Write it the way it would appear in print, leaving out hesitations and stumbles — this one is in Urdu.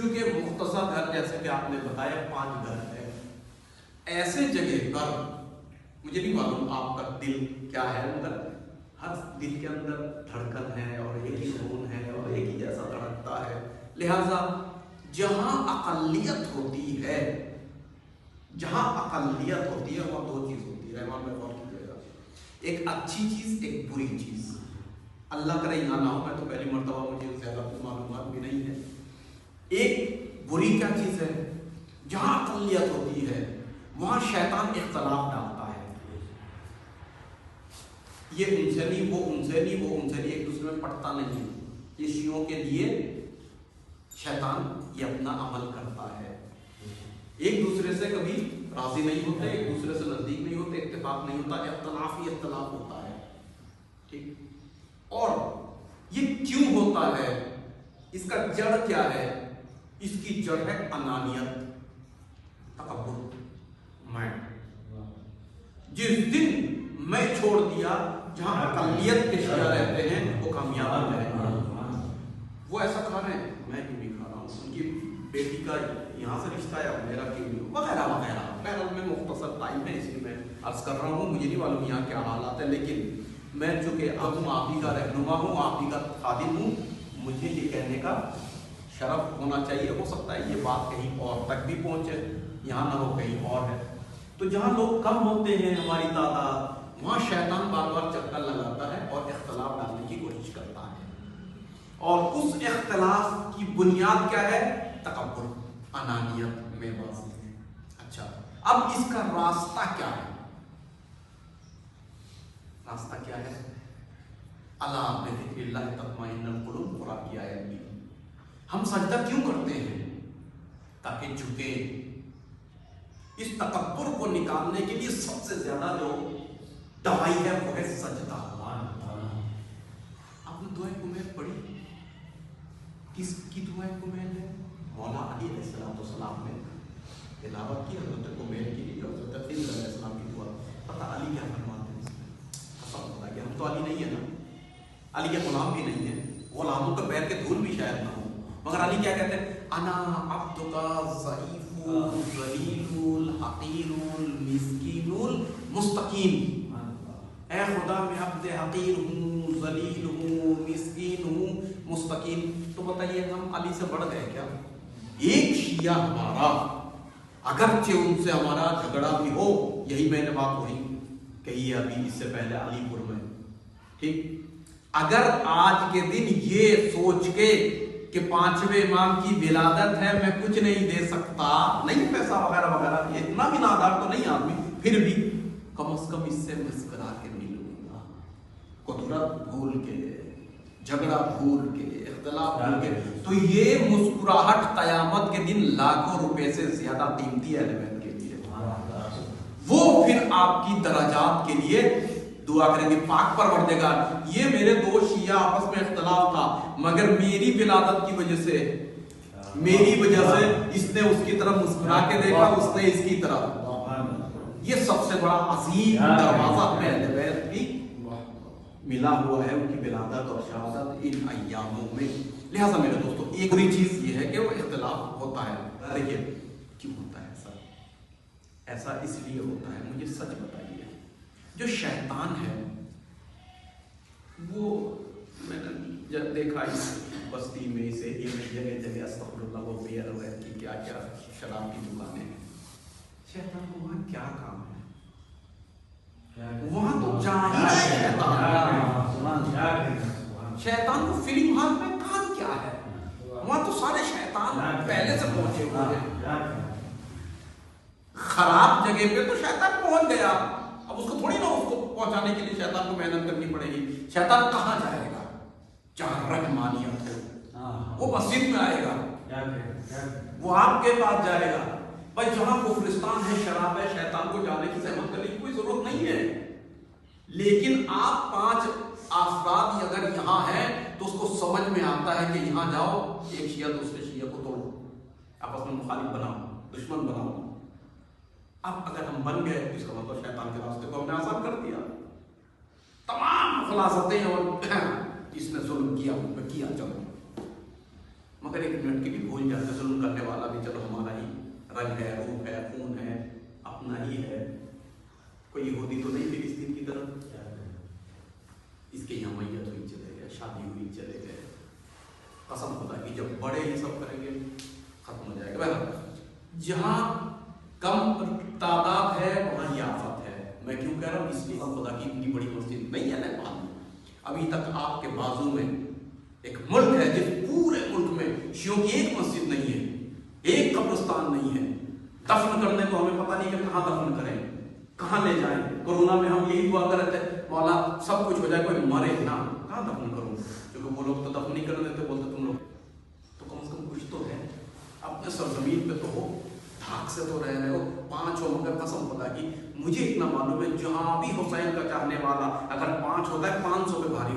چونکہ مختصر گھر جیسے کہ آپ نے بتایا 5 گھر ہے، ایسے جگہ پر مجھے نہیں معلوم آپ کا دل کیا ہے، مگر ہر دل کے اندر دھڑکن ہے اور ایک ہی خون ہے اور ایک ہی جیسا دھڑکتا ہے، لہذا جہاں اقلیت ہوتی ہے، جہاں اقلیت ہوتی ہے وہاں 2 چیز ہوتی ہے، رحمان میں غور کیجیے گا، ایک اچھی چیز ایک بری چیز۔ اللہ کرے یہاں نہ ہو، میں تو پہلی مرتبہ مجھے زیادہ معلومات بھی نہیں ہے۔ ایک بری کیا چیز ہے؟ جہاں اقلیت ہوتی ہے وہاں شیطان اختلاف ڈالتا ہے، یہ ان سے نہیں، وہ ان سے نہیں، وہ ان سے نہیں، ایک دوسرے میں پڑتا نہیں۔ یہ شیعوں کے لیے شیطان یہ اپنا عمل کرتا ہے، ایک دوسرے سے کبھی راضی نہیں ہوتے، ایک دوسرے سے نزدیک نہیں ہوتے، اتفاق نہیں ہوتا، اختلاف ہی اختلاف ہوتا ہے، ٹھیک۔ اور یہ کیوں ہوتا ہے؟ اس کا جڑ کیا ہے؟ اس کی جڑ ہے انانیت، تکبر، میں۔ جس دن میں چھوڑ دیا، جہاں اقلیت کے شیعہ رہتے ہیں وہ کامیاب رہے ہیں، وہ ایسا کھا رہے ہیں میں کیوں نہیں کھا رہا ہوں، ان کی بیٹی کا یہاں سے رشتہ ہے میرا کیوں نہیں، وغیرہ وغیرہ۔ بہرحال میں مختصر ٹائم ہے اس لیے میں عرض کر رہا ہوں، مجھے نہیں معلوم یہاں کیا حالات ہے، لیکن میں چونکہ اب آپ ہی کا رہنما ہوں، آپ ہی کا خادم ہوں، مجھے یہ کہنے کا شرف ہونا چاہیے۔ ہو سکتا ہے یہ بات کہیں اور تک بھی پہنچے، یہاں نہ ہو کہیں اور ہے۔ تو جہاں لوگ کم ہوتے ہیں ہماری تعداد، وہاں شیطان بار بار چکر لگاتا ہے اور اختلاف ڈالنے کی کوشش کرتا ہے، اور اس اختلاف کی بنیاد کیا ہے؟ تکبر، انانیت، میں بازی۔ اچھا، اب اس کا راستہ کیا ہے؟ راستہ کیا ہے؟ الا بذکر اللہ تطمئن القلوب، قرآن کی آیت بھی۔ ہم سجدہ کیوں کرتے ہیں؟ تاکہ جھکیں۔ اس تکبر کو نکالنے کے لیے سب سے زیادہ جو دوائی ہے وہ ہے سجدہ۔ آپ نے دعائے کمیل پڑھی؟ کس کی دعائے کمیل ہے؟ مولا علی علیہ السلام نے تلاوت کی، حضرت کمیل کی لیے، حضرت خضر علیہ السلام کی دعا۔ پتہ علی کیا فرماتے ہیں اس میں؟ قسم خدا کی، ہم تو علی نہیں ہے نا، علی کے غلام بھی نہیں ہے، غلاموں کے پیر کے دھول بھی شاید نہ ہو، مگر علی کیا کہتے ہیں؟ انا عبدک ضعیف ذلیل الحقیر المسکین المستقیم۔ اے خدا میں عبد حقیر ہوں، ذلیل ہوں، مسکین ہوں، مستقیم۔ تو بتائیے ہم علی سے بڑھ گئے کیا؟ ایک شیعہ ہمارا، اگرچہ ان سے ہمارا جھگڑا بھی ہو، یہی میں نے بات وہی کہی ہے ابھی اس سے پہلے علی پور میں، ٹھیک، اگر آج کے دن یہ سوچ کے کہ 5ویں امام کی ولادت ہے میں کچھ نہیں دے سکتا، نہیں پیسہ وغیرہ وغیرہ، یہ اتنا بھی نادار تو نہیں آدمی، پھر بھی کم از کم اس سے مسکرا کے ملوں گا، قدرت بھول کے، جھگڑا بھول کے، اختلاف بھول کے، تو یہ مسکراہٹ قیامت کے دن لاکھوں روپے سے زیادہ قیمتی ہے اہل بیت کے لیے۔ وہ پھر آپ کی درجات کے لیے دعا کریں گے، پاک پروردگار یہ میرے 2 شیعہ آپس میں اختلاف تھا، مگر میری ولادت کی وجہ سے، میری وجہ سے اس نے اس کی طرف مسکرا کے دیکھا، اس نے اس کی طرف۔ یہ سب سے بڑا عظیم دروازہ ہمیں اہل بیت کی ملا ہوا ہے، ان کی ولادت اور شہادت ان ایاموں میں۔ لہٰذا میرے دوستو، ایک بری چیز یہ ہے کہ وہ اختلاف ہوتا ہے۔ دیکھیے کیوں ہوتا ہے ایسا؟ ایسا اس لیے ہوتا ہے، مجھے سچ بتائیے، جو شیطان ہے وہ، میں نے جب دیکھا اس بستی میں، اس ایریا میں جگہ جگہ استغفر اللہ وہ بیئر وغیرہ کی کیا کیا شراب کی دکانیں ہیں، شیطان کو وہاں کیا کام ہے؟ وہاں تو جاہل شیطان کو فلم ہال میں کام کیا ہے؟ وہاں تو سارے شیطان پہلے سے پہنچے ہوئے ہیں، خراب جگہ پہ تو شیطان پہنچ گیا، اب اس کو تھوڑی نہ اس کو پہنچانے کے لیے شیطان کو محنت کرنی پڑے گی۔ شیطان کہاں جائے گا؟ جہاں رحمانیت ہے، وہ مسجد میں آئے گا، وہ آپ کے پاس جائے گا۔ بھائی جہاں کفرستان ہے، شراب ہے، شیطان کو جانے کی زحمت کرنے کی کوئی ضرورت نہیں ہے، لیکن آپ 5 افراد اگر یہاں ہیں تو اس کو سمجھ میں آتا ہے کہ یہاں جاؤ، ایک شیعہ دوسرے شیعہ کو توڑو، آپس میں مخالف بناؤ، دشمن بناؤ۔ اب اگر ہم بن گئے تو اس کا مطلب شیطان کے راستے کو ہم نے آسان کر دیا، تمام خلاصتیں اور اس نے ظلم کیا، چلو، مگر ایک منٹ کے بھی بھول جاتے ظلم رنگ ہے، روپ ہے، خون ہے، اپنا ہی ہے، کوئی یہودی تو نہیں فلسطین کی طرف، اس کے یہاں میت ہوئی چلے گئے، شادی ہوئی چلے گئے، قسم خدا کی جب بڑے یہ سب کریں گے ختم ہو جائے گا۔ جہاں کم تعداد ہے وہاں یہ آفت ہے۔ میں کیوں کہہ رہا ہوں؟ اس لیے خدا کی اتنی بڑی مسجد نہیں ہے نیپال میں، ابھی تک آپ کے بازو میں ایک ملک ہے جس پورے ملک میں شیعوں کی ایک مسجد نہیں ہے، ایک قبرستان نہیں ہے۔ دفن کرنے کو ہمیں پتہ نہیں کہ کہاں دفن کریں، کہاں لے جائیں۔ کورونا میں ہم یہی دعا کر رہے تھے مولا سب کچھ ہو جائے کوئی مرے نہ، کہاں دفن کروں؟ کیونکہ وہ لوگ تو دفن نہیں کرنے دیتے، بولتے تم لوگ تو کم از کم کچھ تو ہے، اپنے سرزمین پہ تو ہو، دھاک سے تو رہ رہے ہو، 5 ہو مگر قسم خدا کی مجھے اتنا معلوم ہے جہاں بھی حسین کا چاہنے والا اگر 5 ہوتا ہے 500 پہ بھاری